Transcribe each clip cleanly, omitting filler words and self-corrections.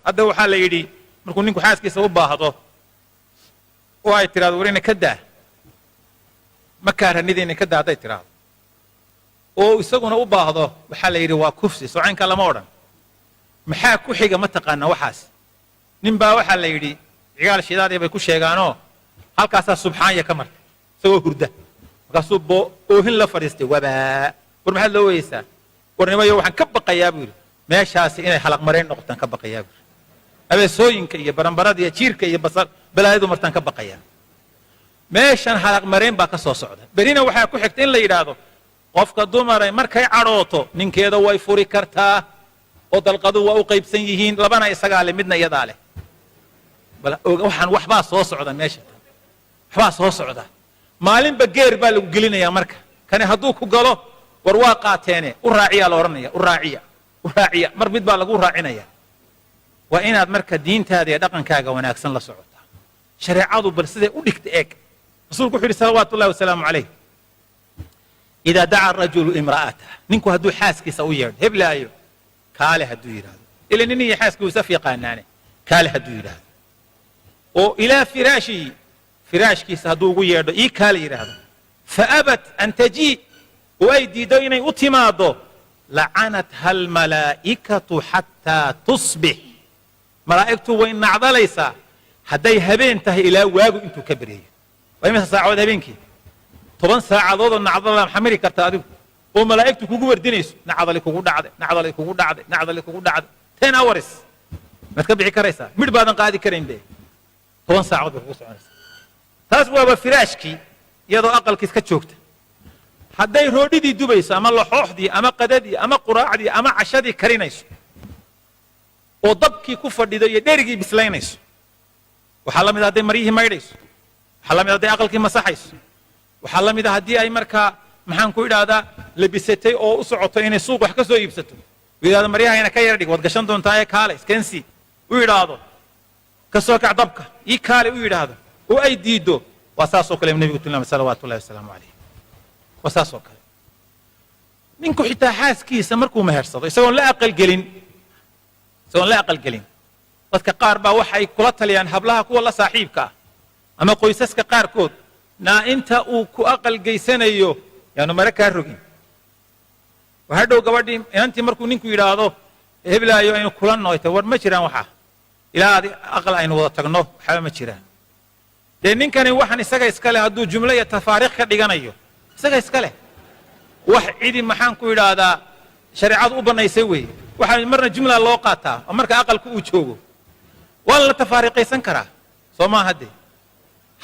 hadda waxaa la yidhi markuu ninku xaaskiisa u baahdo oo ay tiraahdo war ina ka daa markaa ranida ina ka daa hadday tiraahdo oo isaguna u baahdo waxaa la yidhi waa kufsi socaynka lama odhan maxaa ku xiga ma taqaanaa waxaas nin baa waxaa la yidhi cigaal shidaadii bay ku sheegaanoo halkaasaa subxaanya ka martay isagoo hurda markaasuu oohin la fadhiistay wabaa war maxaad loo weyeysaa warnimayo waxaan ka baqayaa buu yidhi meeshaasi inay halaq marayn noqotaan ka baqayaa buu yidhi abeesooyinka iyo baranbarada iyo jiirka iyo balaayadu martaan ka baqayaa meeshan halaq marayn baa ka soo socda berina waxaa ku xigta in la yidhaahdo qofka dumaray markay cadhooto ninkeeda way furi kartaa oo dalqadu waa u qaybsan yihiin labana isagaa leh midna iyadaa leh waxaan waxbaa soo socda meesha waxbaa soo socda maalinba geer baa lagu gelinayaa marka kani hadduu ku galo war waa qaateene u raaciyaa la odhanaya u raaciya mar mid baa lagu raacinaya waa inaad marka diintaada iyo dhaqankaaga wanaagsan la socotaa shareecadu bal siday u dhigta eeg rasuulku wuxuu yidhi salawaatu ullahi wasalaamu calayh idaa daca rajulu imra'atah ninku hadduu xaaskiisa u yeedho heblaayo kaale hadduu yidhaahdo ila nin iyo xaaskii uu isaf yaqaanaane kaale hadduu yidhaahdo oo ilaa firaashihi firaashkiisa hadduu ugu yeedho ii kaale yidhaahdo faabat an tajii oo ay diiddo inay u timaaddo lacanatha almalaa'ikatu xataa tusbix malaa'igtu way nacdalaysaa hadday habeen tahay ilaa waagu intuu ka beryayo waa imisa saacadood habeenkii 10 saacadoodoo nacdala xamili karta adigu oo malaa'igtu kugu wardinayso nacdali kugu dhacday nacdali kugu dhacday nacdali kugu dhacday 10 hours maad ka bixi karaysaa midh baadan qaadi karayn be 10 saacadood bay kugu soconaysaa taas waaba firaashkii iyadoo aqalkiis ka joogta hadday roodhidii dubayso ama laxooxdii ama qadadii ama quraacdii ama cashadii karinayso oo dabkii ku fadhido iyo dherigii bislaynayso waxaa la mid hadday maryihii maydhayso waxaa la mid hadday aqalkii masaxayso waxaa la mid a haddii ay markaa maxaan ku idhaahdaa labisatay oo u socoto inay suuq wax ka soo iibsato u yidhahdo maryahayna ka yar dhig waad gashan doontaa ee kaale iskensii u yidhaahdo ka soo kac dabka ii kaale u yidhaahdo oo ay diiddo waa saasoo kale nebigu tilmaamay salawaatu ullahi wasalaamu calayh waa saasoo kale ninku xitaa xaaskiisa markuu mehersado isagoon la aqalgelin dadka qaar baa waxay kula taliyaan hablaha kuwa la saaxiibka ah ama qoysaska qaarkood naa inta uu ku aqalgeysanayo yaanu mare kaa rogin waxaa dhow gabadhii inantii markuu ninku yidhaahdo heblaayo aynu kulanno ay tahay war ma jiraan waxaa ilaa adi aqal aynu wada tagno waxba ma jiraan dee ninkani waxaan isaga iska leh hadduu jumlo iyo tafaariikh ka dhiganayo isaga iska leh wax cidi maxaan ku idhaahdaa shareecadu u bannaysay weeye waxaa marna jumla loo qaataa oo marka aqalku uu joogo waa la tafaariiqaysan karaa soo maaha dee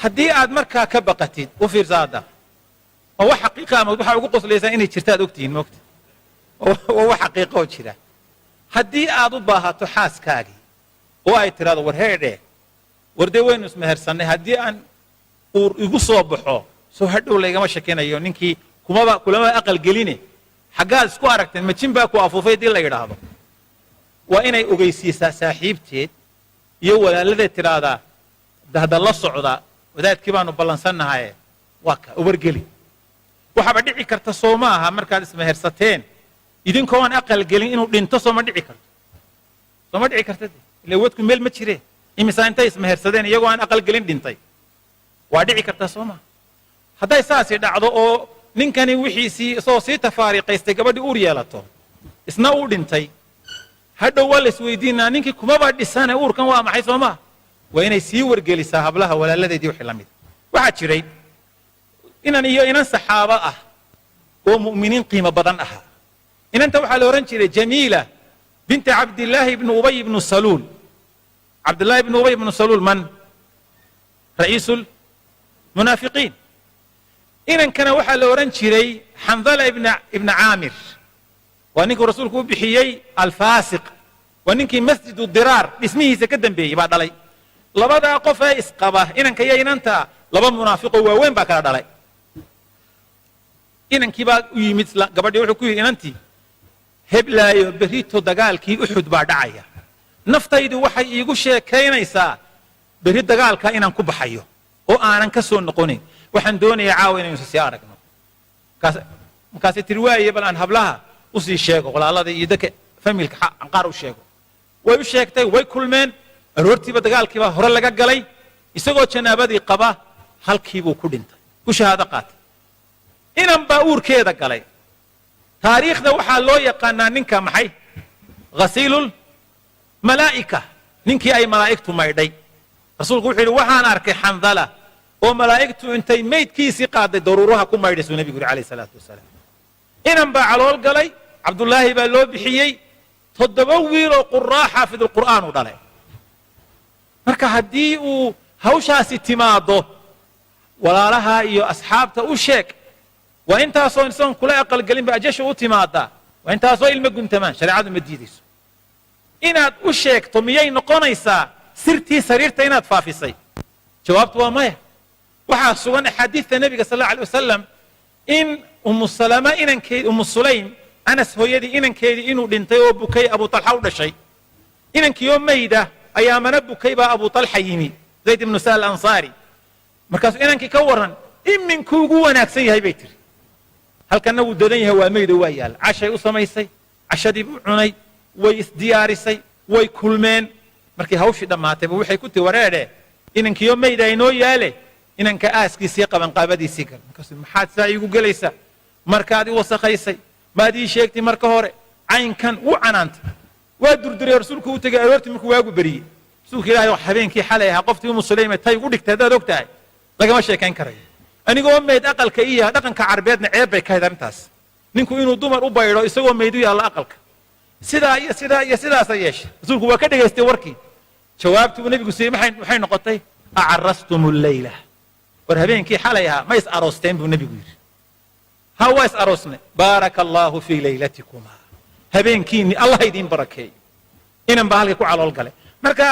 haddii aad markaa ka baqatid u fiirsa hadda oo wax xaqiiqa ama waxaa ugu qoslaysaa inay jirtaad ogtihiin moogta oo wax xaqiiqa oo jira haddii aad u baahato xaaskaagii oo ay tiraahdo war heedhe war dee waynu ismehersannay haddii aan uur igu soo baxo soo hadhow laygama shakinayo ninkii kulama aqal geline xaggaad isku aragteen majin baa ku afuufay haddii la yidhaahdo waa inay ogeysiisaa saaxiibteed iyo walaaladeed tidhaahdaa hadda la socda wadaadkii baanu ballansannahaye waa ka wargeli waxaaba dhici karta soo ma aha markaad ismehersateen idinkoo aan aqal gelin inuu dhinto sooma dhici karta ila wadku meel ma jireen imisaa intay ismehersadeen iyagoo aan aqal gelin dhintay waa dhici karta soo maha hadday saasi dhacdo oo ninkani wixiisii isagoo sii tafaariiqaystay gabadhii uur yeelato isna uu dhintay hadhow waa la isweydiinaa ninkii kumaba dhisane uurkan waa maxay soo maha waa inay sii wargelisaa hablaha walaaladeedii wixii la mid waxaa jiray inan iyo inan saxaabo ah oo mu'miniin qiimo badan ahaa inanta waxaa la odhan jiray jamiila binti cabdillaahi ibni ubay ibnu saluul cabdullaahi ibnu ubay ibnu saluul man ra'iisul munaafiqiin inankana waxaa la odhan jiray xandala ibna caamir waa ninkuu rasuulku u bixiyey alfaasiq waa ninkii masjidu diraar dhismihiisa ka dambeeyey baa dhalay labadaa qof ee isqaba inanka iyo inanta laba munaafiqoo waaweyn baa kala dhalay inankii baa u yimid gabadhii wuxuu ku yidhi inantii heblaayo berrito dagaalkii uxud baa dhacaya naftaydu waxay iigu sheekaynaysaa berri dagaalka inaan ku baxayo oo aanan ka soo noqonayn waxaan doonayaa caawa inaynu sii aragno markaasay tiri waaye bal aan hablaha usii sheego walaalada iyo dadka familka qaar u sheego way u sheegtay way kulmeen aroortiiba dagaalkiibaa hore laga galay isagoo janaabadii qaba halkiibuu ku dhintay ku shahaado qaatay inan baa uurkeeda galay taariikhda waxaa loo yaqaanaa ninka maxay ghasiilul malaa'ika ninkii ay malaa'igtu maydhay rasuulku wuxuu yidhi waxaan arkay xandala oo malaa'igtu intay maydkiisii qaaday daruuraha ku maydhaysuu nebigu yidhi calayhi salaatu wasalaam inan baa calool galay cabdullaahi baa loo bixiyey 7 wiil oo quraa xaafidulqur'aan u dhalay marka haddii uu hawshaasi timaado walaalaha iyo asxaabta u sheeg waa intaasoo isagoon kula aqalgelinba ajasha u timaadaa waa intaasoo ilmo guntamaan shareecadu ma diidayso inaad u sheegto miyay noqonaysaa sirtii sariirta inaad faafisay jawaabtu waa maya waxaa sugan axaadiidta nebiga sal alla alay wasalam in umu salama inankeedi umu sulaym anas hooyadii inankeedii inuu dhintay oo bukay abu talxa u dhashay inankiioo mayda ayaa mana bukay baa abu talxa yimi zayd ibnu sahal ansaari markaasuu inankii ka warran iminkuu ugu wanaagsan yahay bay tiri halkanna wuu dadan yahay waa maydo waa yaalla cashay u samaysay cashadii buu cunay way isdiyaarisay way kulmeen markii hawshii dhammaatayba waxay ku tii wareedhe inankiioo mayda inoo yaale inanka aaskiisii qabanqaabadiisii gal markaasuu maxaad saa iigu gelaysaa markaad i wasakhaysay maad ii sheegtay marka hore caynkan wuu canaantay waa durduray rasuulku u tegay aroortii markuu waagu beriyey rasuulka ilaahay oo habeenkii xalay ahaa qoftii umu sulayme tay ugu dhigtay haddaad og tahay lagama sheekayn karayo anigoo mayd aqalka iyo dhaqanka carbeedna ceeb bay ka hayd arrintaas ninku inuu dumar u baydho isagoo maydu yaallo aqalka sidaa iyo sidaa iyo sidaasa yeeshay rasuulku waa ka dhegaystay warkii jawaabtii uu nebigu siiyey maxay noqotay acarastum leyla war habeenkii xalay ahaa ma is aroosteen buu nebigu yidhi ha waa is aroosnay baaraka allaahu fii laylatikuma habeenkiinni allah idiin barakeeyo inan baa halkii ku calool galay marka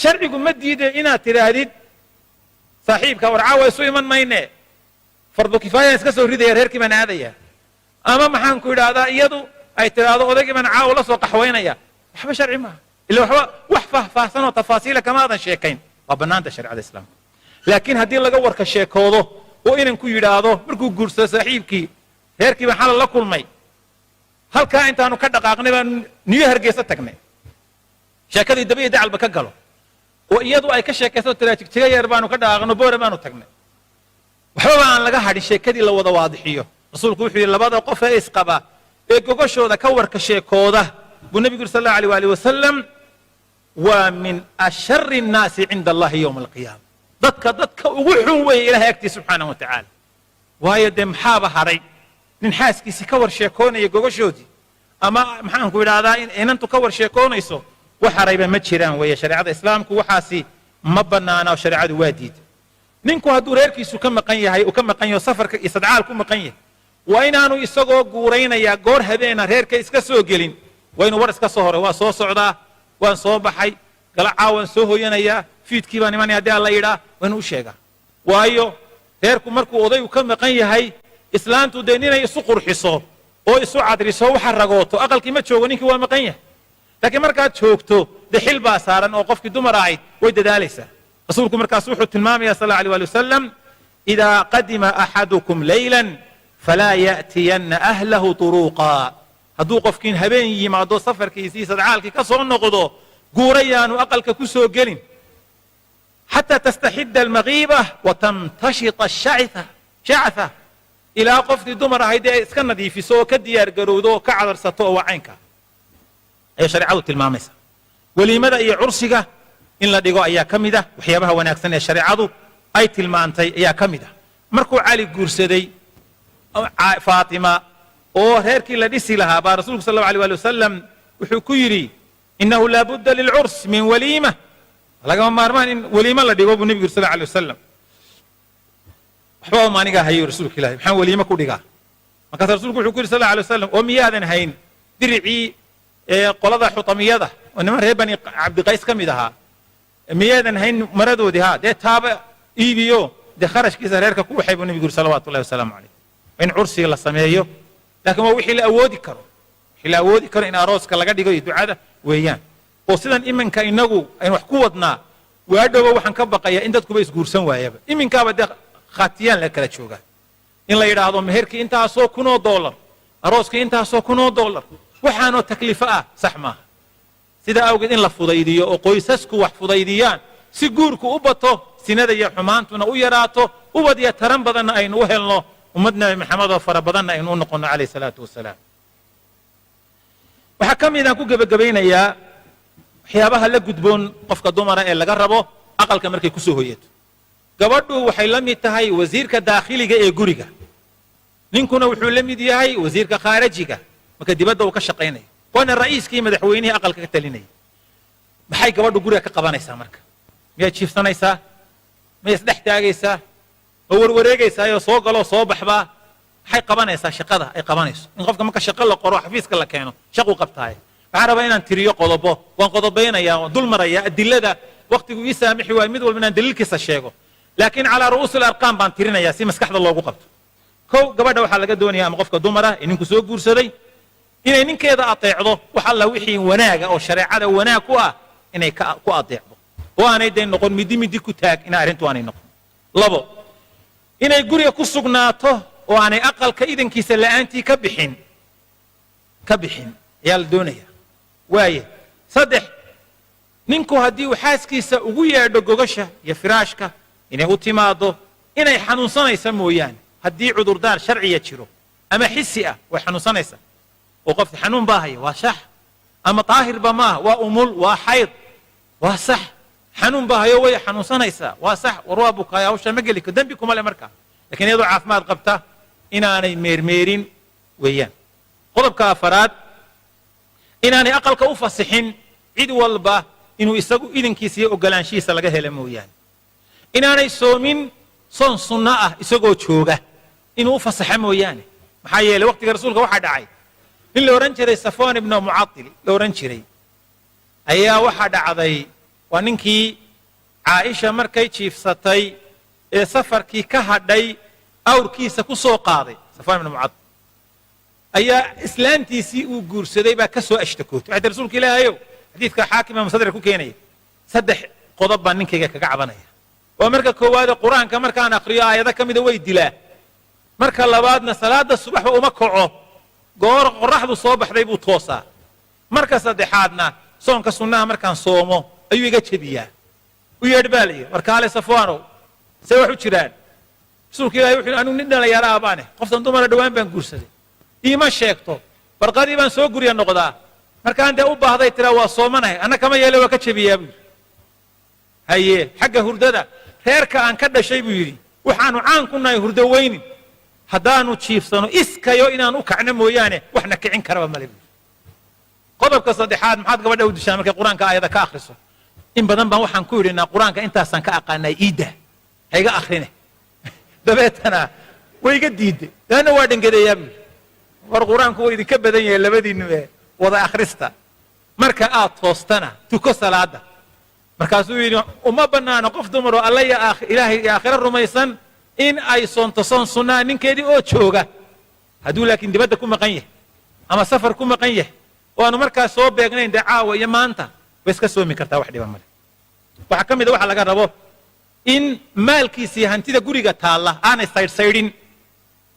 sharcigu ma diiday inaad tidhaahdid saaxiibka war caawa isu iman mayne fardu kifaayaan iska soo ridaya reerkii baan aadaya ama maxaan ku idhaahdaa iyadu ay tidhaahdo odaygii baan caawa la soo qaxwaynaya waxba sharci maaha ila waxba wax faahfaahsan oo tafaasiila kama aadan sheekayn waa bannaanta shareecada islaamka laakiin haddii laga warka sheekoodo oo inan ku yidhaahdo markuu guursado saaxiibkii reerkii baan xalal la kulmay halkaa intaanu ka dhaqaaqnay baan niyo hargeysa tagnay sheekadii dabiya dacalba ka galo oo iyadu ay ka sheekaysato tiraa jigjiga yar baanu ka dhaqaaqno boore baanu tagnay waxbaba aan laga hadhin sheekadii la wada waadixiyo rasuulku wuxuu yidhi labada qof ee isqaba ee gogoshooda ka warka sheekooda buu nebigu yidhi sal allahu alayh waali wasalam waa min ashari nnaasi cinda allahi yowma alqiyaama dadka ugu xun weeye ilahay agtiisa subxaanahu wa tacaala waayo dee maxaaba hadhay nin xaaskiisii ka war sheekoonaya gogoshoodii ama maxaanku idhaahdaa in inantu ka war sheekoonayso wax harayba ma jiraan weeye shareecada islaamku waxaasi ma bannaana oo shareecadu waa diiday ninku hadduu reerkiisu ka maqan yahay uu ka maqan yaho safarka iyo sadcaal ku maqan yahay waa inaanu isagoo guuraynayaa goor habeena reerka iska soo gelin waa inuu war iska soo horay waa soo socdaa waan soo baxay galacaa waan soo hoyanayaa fiidkii baan imanaya haddii alla yidhaa waa inuu u sheegaa waayo reerku markuu odaygu ka maqan yahay islaantu dee ninay isu qurxiso oo isu cadriso waxa ragooto aqalkii ma joogo ninkii waa maqan yahay laakiin markaad joogto dee xil baa saaran oo qofkii dumar ahayd way dadaalaysaa rasuulku markaas wuxuu tilmaamaya sal allahu alay wasalam idaa qadima axadukum laylan falaa ya'tiyanna ahlahu turuuqa hadduu qofkiin habeen yimaado safarkiisii sadcaalkii ka soo noqdo guurayaanu aqalka ku soo gelin xataa tastaxidda almagiiba wa tamtashita shactha ilaa qofkii dumar ahayd ee iska nadiifiso oo ka diyaar garowdo oo ka cadarsato oo waa caynka ayay shareecadu tilmaamaysa weliimada iyo cursiga in la dhigo ayaa ka mid ah waxyaabaha wanaagsan ee shareecadu ay tilmaantay ayaa ka mid ah markuu cali guursaday faatima oo reerkii la dhisi lahaa baa rasuulku sal allahu alay ali wasalam wuxuu ku yidhi inahu laa budda lilcurs min waliima lagama maarmaan in weliimo la dhigo buu nebigu yiri sal allahu alay wasalam waxba maanigaa hayo rasuulka ilahi maxaan weliimo ku dhigaa markaasa rasulku wuxuu ku yidhi sal allahu alay wasalam oo miyaadan hayn diricii qolada xutamiyada oo niman reer bani cabdiqays ka mid ahaa miyaadan hayn maradoodii ha dee taaba iibiyo dee kharashkiisa reerka ku waxay buu nebigu yiri salawaatu ullahi wasalaamu calayh in cursiga la sameeyo laakiin waa wixii la awoodi karo wixii la awoodi karo in arooska laga dhigo iyo ducada weeyaan oo sidan iminka inagu aynu wax ku wadnaa waadhowa waxaan ka baqayaa in dadkuba isguursan waayaba iminkaaba dee khaatiyaan la kala joogaa in la yidhaahdo meherkii intaasoo $1,000 arooskii intaasoo $1,000 waxaanoo takliifo ah sax maaha sida awgeed in la fudaydiyo oo qoysasku wax fudaydiyaan si guurku u bato sinada iyo xumaantuna u yaraato ubad iyo taran badanna aynu u helno ummad nabi maxamed oo fara badanna aynu u noqono calayhi salaatu wasalaam waxaa ka mid aan ku gebagabaynayaa waxyaabaha la gudboon qofka dumara ee laga rabo aqalka markay ku soo hoyato gabadhu waxay la mid tahay wasiirka daakhiliga ee guriga ninkuna wuxuu la mid yahay wasiirka khaarijiga marka dibadda uu ka shaqaynayo waana ra'iiskii madaxweynihii aqalka ka talinaya maxay gabadhu guriga ka qabanaysaa marka miyay jiifsanaysaa miyay isdhex taagaysaa oo warwareegaysaa oo soo galoo soo baxbaa maxay qabanaysaa shaqada ay qabanayso in qofka marka shaqo la qoro xafiiska la keeno shaquu qabtaaye waxaan rabaa inaan tiriyo qodobo waan qodobaynayaa waan dul marayaa adilada waqtigu ii saamixi waayo mid walba inaan daliilkiisa sheego laakiin calaa ru'uusil arqaam baan tirinayaa si maskaxda loogu qabto kow gabadha waxaa laga doonayaa ama qofka dumara ee ninku soo guursaday inay ninkeeda ateecdo wax alla wixii wanaaga oo shareecada wanaag ku ah inay ku adeecdo oo aanay day noqon midi ku taag in arrintu aanay noqon labo inay guriga ku sugnaato oo aanay aqalka idankiisa la'aantii ka bixin ayaa la doonaya waaye saddex ninku haddii uu xaaskiisa ugu yeedho gogasha iyo firaashka inay u timaado inay xanuunsanaysa mooyaane haddii cudurdaar sharciya jiro ama xisi ah way xanuunsanaysaa oo qofti xanuun baa haya waa sax ama daahirba maaha waa umul waa xayd waa sax xanuun baa hayo way xanuunsanaysaa waa sax war waa bukaaya hawsha ma geli karo dembi kuma le markaa lakiin iyadoo caafimaad qabta inaanay meermeerin weeyaan qodobka afaraad inaanay aqalka u fasixin cid walba inuu isagu idinkiisa iyo ogolaanshihiisa laga hela mooyaane inaanay soomin soon sunno ah isagoo jooga inuu u fasaxa mooyaane maxaa yeelay waqtiga rasuulka waxaa dhacay nin la odhan jiray safwan ibnu mucatil la odhan jiray ayaa waxaa dhacday waa ninkii caaisha markay jiifsatay ee safarkii ka hadhay awrkiisa ku soo qaaday safwan ibnu mucatil ayaa islaantiisii uu guursaday baa ka soo ashtakootay waxay rasuulka ilaahayow xadiidka xaakim ama sadri ku keenaya saddex qodob baan ninkayga kaga cabanaya waa marka koowaade qur-aanka markaan akriyo aayado ka mida way dilaa marka labaadna salaada subaxba uma kaco goor qoraxdu soo baxday buu toosaa marka saddexaadna soonka sunnaha markaan soomo ayuu iga jebiyaa u yeedh baa la yidhi warkaale safwaanow see wax u jiraan rasuulka ilahi wuxuu anigu nin dhalinyaro ah baane qoftan dumara dhowaan baan guursaday iima sheegto barqadii baan soo gurya noqdaa markaan dee u baahday tiraa waa soomanahay anna kama yeele waa ka jebiyaa buu yidhi haye xagga hurdada reerka aan ka dhashay buu yidhi waxaanu caan ku nahay hurdo weynin haddaanu jiifsano iskayo inaan u kacno mooyaane waxna kicin karaba male buu qodobka saddexaad maxaad gabadha u dishaan markay qur-aanka aayada ka akhriso in badan baan waxaan ku yidhinaa qur-aanka intaasaan ka aqaanaa iidda ha iga akhrine dabeetana way iga diidday daana waa dhangadeeyaa buu yidhi war qur-aanku waa idinka badan yahay labadiinnu ee wada akhrista marka aad toostana tuko salaada markaasuu yidhi uma bannaano qof dumar oo alla ilaahay iyo aakhiro rumaysan in ay soonto soon sunnaa ninkeedii oo jooga hadduu laakiin dibadda ku maqan yahay ama safar ku maqan yahay oo aanu markaas soo beegnayn dee caawa iyo maanta way iska soomi kartaa wax dhiba male waxaa ka mid a waxa laga rabo in maalkiisii hantida guriga taalla aanay saydhsaydhin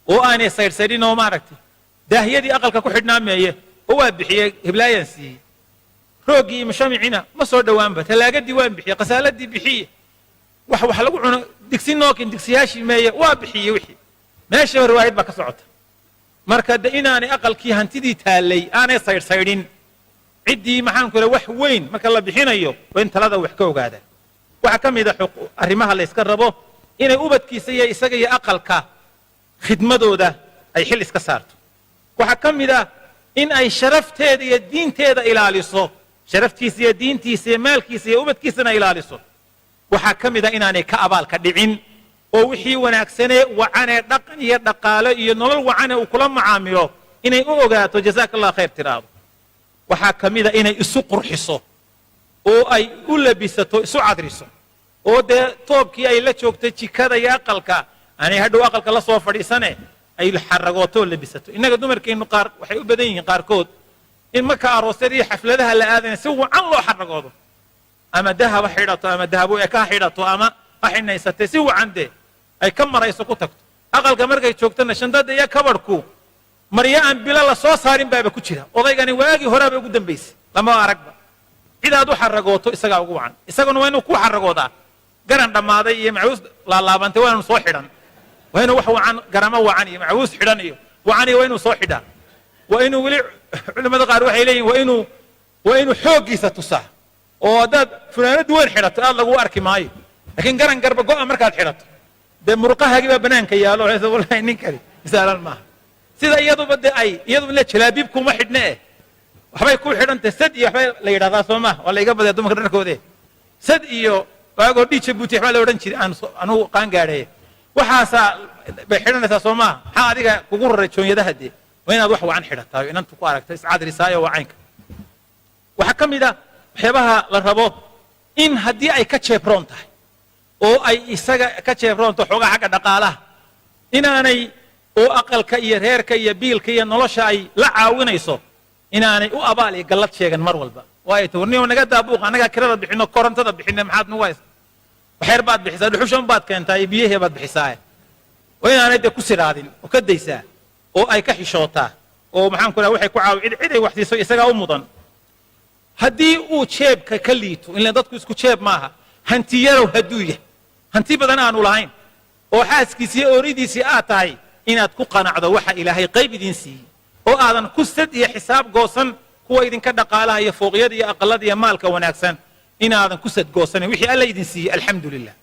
oo aanay saydhsaydhin oo maaragtay daahiyadii aqalka ku xidhnaa meeye oo waa bixiyey heblaayaan siiyey rooggii iyo mashamicina ma soo dhowaanba talaagadii waan bixiyey khasaaladii bixiye wax lagu cuno digsi nookin digsiyaashii meeye waa bixiyey wixii meeshaba riwaayad baa ka socota marka de inaanay aqalkii hantidii taallay aanay saydhsaydhin ciddii maxaan ku wax weyn marka la bixinayo waa in talada wax ka ogaada waxaa ka mid a arrimaha la yska rabo inay ubadkiisa iyo isaga iyo aqalka khidmadooda ay xil iska saarto waxaa ka mid ah in ay sharafteeda iyo diinteeda ilaaliso sharaftiisa iyo diintiisa iyo maalkiisa iyo ubadkiisana ilaaliso waxaa ka mid a inaanay ka abaalka dhicin oo wixii wanaagsanee wacanee dhaqan iyo dhaqaalo iyo nolol wacane uu kula macaamilo inay u ogaato jazaaka allah khayr tiraado waxaa ka mid a inay isu qurxiso oo ay u labisato isu cadriso oo dee toobkii ay la joogtay jikada iyo aqalka aanay hadhow aqalka la soo fadhiisane ay xaragooto oo labisato innaga dumarkeennu qaar waxay u badan yihiin qaarkood in marka aroosyada iyo xafladaha la aadana si wacan loo xaragoodo ama dahab ha xidhato ama dahabo eka ha xidhato ama ha xinaysatee si wacan dee ay ka marayso ku tagto aqalka markay joogtana shandada iyo kabadhku maryo aan bilo la soo saarin baaba ku jira odaygani waagii horaaba ugu dambaysay lama aragba cidaad u xaragooto isagaa ugu wacan isaguna waa inuu ku xaragoodaa garan dhammaaday iyo macuus laalaabantay waa inuu soo xidhan waa inuu wax wacan garamo wacan iyo macuus xidhan iyo wacan iyo waa inuu soo xidhaa waa inuu weli culimmada qaar waxay leeyihin waa inuu xooggiisa tusaa oo haddaad funaanad weyn xidhato aad lagu arki maayo laakiin garan garba go'a markaad xidhato dee muruqahaagii baa banaanka yaalo wallahi ninkani misaalan maaha sida iyaduba dee iyadu le jalaabiib kuma xidhne waxbay ku xidhantay sad iyo waxbay la yidhahdaa soo maha waa la iga badaya dumarka dharkoode sad iyo waagoo dhiija buuti waxbaa la odhan jiray anugu qaan gaadheeye waxaasaa bay xidhanaysaa soo maha maxaa adiga kugu raray joonyadaha dee waa inaad wax wacan xidhataayo inantu ku aragto iscadrisaayo wacaynka waxaa ka mid a waxyaabaha la rabo in haddii ay ka jeebroon tahay oo ay isaga ka jeebroonto xoogaa xagga dhaqaalaha inaanay oo aqalka iyo reerka iyo biilka iyo nolosha ay la caawinayso inaanay u abaal iyo gallad sheegan mar walba waayo tawarniyo naga daabuuq annagaa kirada bixino korontada bixine maxaad nugu haysa waxyar baad bixisaa dhuxushan baad keentaa iyo biyahee baad bixisaa oo inaanay dee ku siraadin oo ka daysaa oo ay ka xishootaa oo maxaan ku dhaha waxay ku caawi ciday wax siiso isagaa u mudan haddii uu jeebka ka liito ilan dadku isku jeeb maaha hantiyarow hadduu yahay hanti badan aanu lahayn oo xaaskiisii iyo ooridiisii aad tahay inaad ku qanacdo waxa ilaahay qayb idin siiyey oo aadan ku sad iyo xisaab goosan kuwa idinka dhaqaalaha iyo fooqyada iyo aqalada iyo maalka wanaagsan inaadan ku sad goosanin wixii alla idin siiyey alxamdu lilah